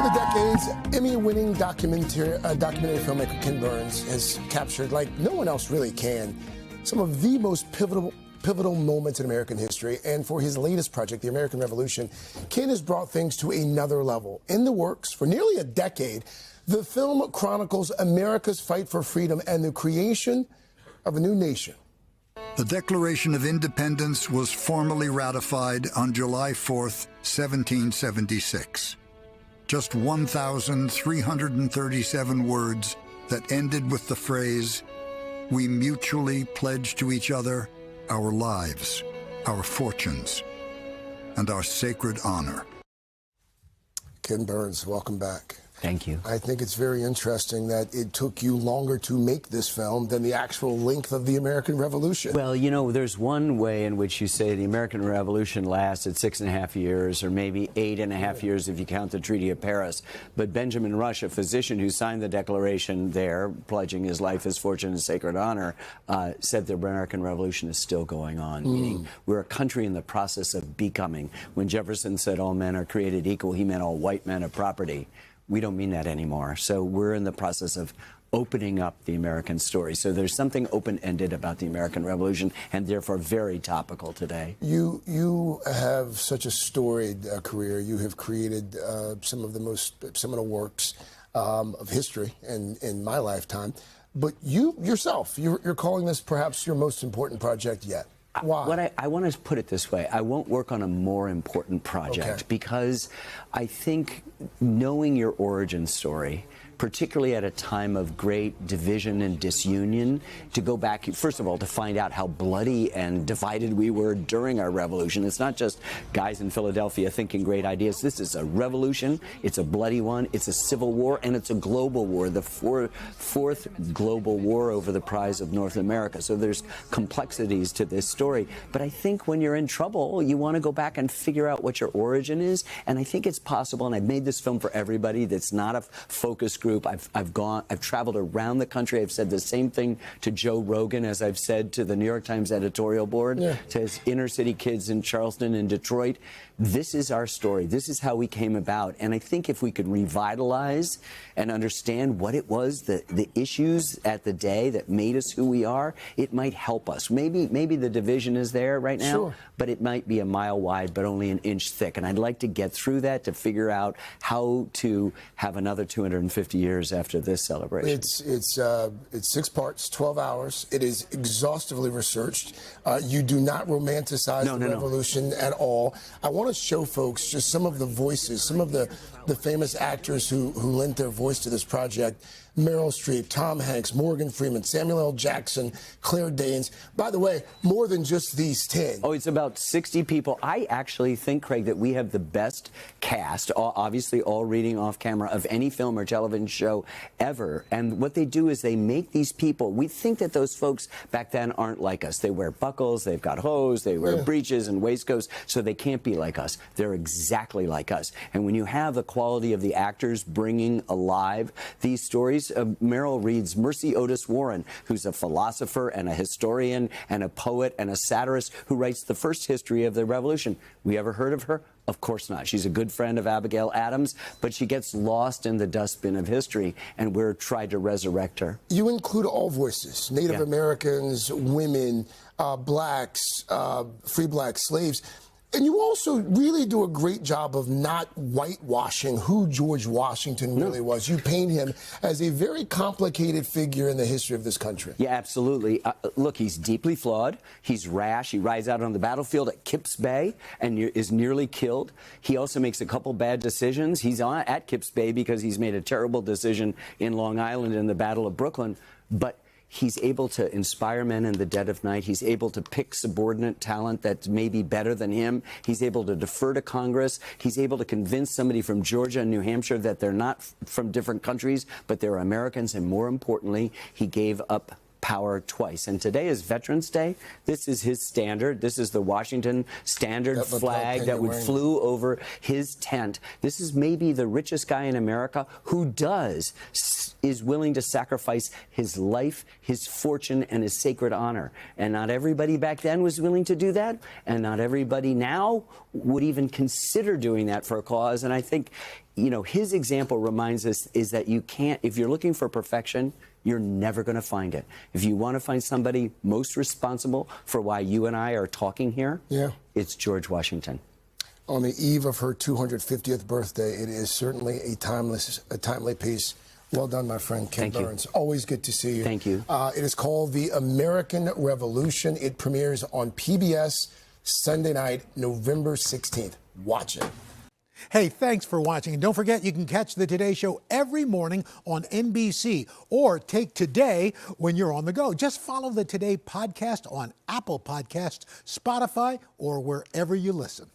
the decades, Emmy-winning documentary filmmaker Ken Burns has captured, like no one else really can, some of the most pivotal moments in American history. And for his latest project, The American Revolution, Ken has brought things to another level. In the works for nearly a decade, the film chronicles America's fight for freedom and the creation of a new nation. The Declaration of Independence was formally ratified on July 4th, 1776. Just 1,337 words that ended with the phrase, "We mutually pledge to each other our lives, our fortunes, and our sacred honor." Ken Burns, welcome back. Thank you. I think it's very interesting that it took you longer to make this film than the actual length of the American Revolution. Well, you know, there's one way in which you say the American Revolution lasted 6.5 years, or maybe 8.5 years if you count the Treaty of Paris. But Benjamin Rush, a physician who signed the Declaration there, pledging his life, his fortune, and sacred honor, said the American Revolution is still going on, meaning we're a country in the process of becoming. When Jefferson said all men are created equal, he meant all white men are property. We don't mean that anymore. So we're in the process of opening up the American story. So there's something open-ended about the American Revolution, and therefore very topical today. You have such a storied career. You have created some of the most seminal works of history in my lifetime. But you yourself, you're calling this perhaps your most important project yet. Why? I want to put it this way. I won't work on a more important project because I think knowing your origin story, particularly at a time of great division and disunion, to go back, first of all, to find out how bloody and divided we were during our revolution. It's not just guys in Philadelphia thinking great ideas. This is a revolution. It's a bloody one. It's a civil war, and it's a global war, the fourth global war over the prize of North America. So there's complexities to this story. But I think when you're in trouble, you want to go back and figure out what your origin is. And I think it's possible, and I've made this film for everybody that's not a focus group. I've traveled around the country. I've said the same thing to Joe Rogan as I've said to the New York Times editorial board, to his inner city kids in Charleston and Detroit. This is our story. This is how we came about. And I think if we could revitalize and understand what it was, the issues at the day that made us who we are, it might help us. Maybe the division is there right now, but it might be a mile wide but only an inch thick. And I'd like to get through that to figure out how to have another 250 years after this celebration. It's 6 parts, 12 hours. It is exhaustively researched. You do not romanticize the revolution at all. I want to show folks just some of the voices, some of the famous actors who lent their voice to this project. Meryl Streep, Tom Hanks, Morgan Freeman, Samuel L. Jackson, Claire Danes. By the way, more than just these 10. Oh, it's about 60 people. I actually think, Craig, that we have the best cast, obviously all reading off camera, of any film or television show ever. And what they do is they make these people, we think that those folks back then aren't like us. They wear buckles, they've got hose, they wear breeches and waistcoats, so they can't be like us. They're exactly like us. And when you have the quality of the actors bringing alive these stories, Meryl reads Mercy Otis Warren, who's a philosopher and a historian and a poet and a satirist who writes the first history of the Revolution. We ever heard of her? Of course not. She's a good friend of Abigail Adams, but she gets lost in the dustbin of history, and we're trying to resurrect her. You include all voices, Native Americans, women, blacks, free black slaves. And you also really do a great job of not whitewashing who George Washington really was. You paint him as a very complicated figure in the history of this country. Yeah, absolutely. Look, he's deeply flawed. He's rash. He rides out on the battlefield at Kips Bay and is nearly killed. He also makes a couple bad decisions. He's at Kips Bay because he's made a terrible decision in Long Island in the Battle of Brooklyn. But he's able to inspire men in the dead of night. He's able to pick subordinate talent that's maybe better than him. He's able to defer to Congress. He's able to convince somebody from Georgia and New Hampshire that they're not from different countries, but they're Americans. And more importantly, he gave up power twice. And today is Veterans Day. This is his standard. This is the Washington standard flag that flew over his tent. This is maybe the richest guy in America who is willing to sacrifice his life, his fortune, and his sacred honor. And not everybody back then was willing to do that. And not everybody now would even consider doing that for a cause. And I think you know, his example reminds us is that you can't, if you're looking for perfection, you're never going to find it. If you want to find somebody most responsible for why you and I are talking here, it's George Washington. On the eve of her 250th birthday, it is certainly a timely piece. Well done, my friend Ken Burns. Always good to see you. Thank you. It is called The American Revolution. It premieres on PBS Sunday night, November 16th. Watch it. Hey, thanks for watching. And don't forget, you can catch the Today Show every morning on NBC or take Today when you're on the go. Just follow the Today podcast on Apple Podcasts, Spotify, or wherever you listen.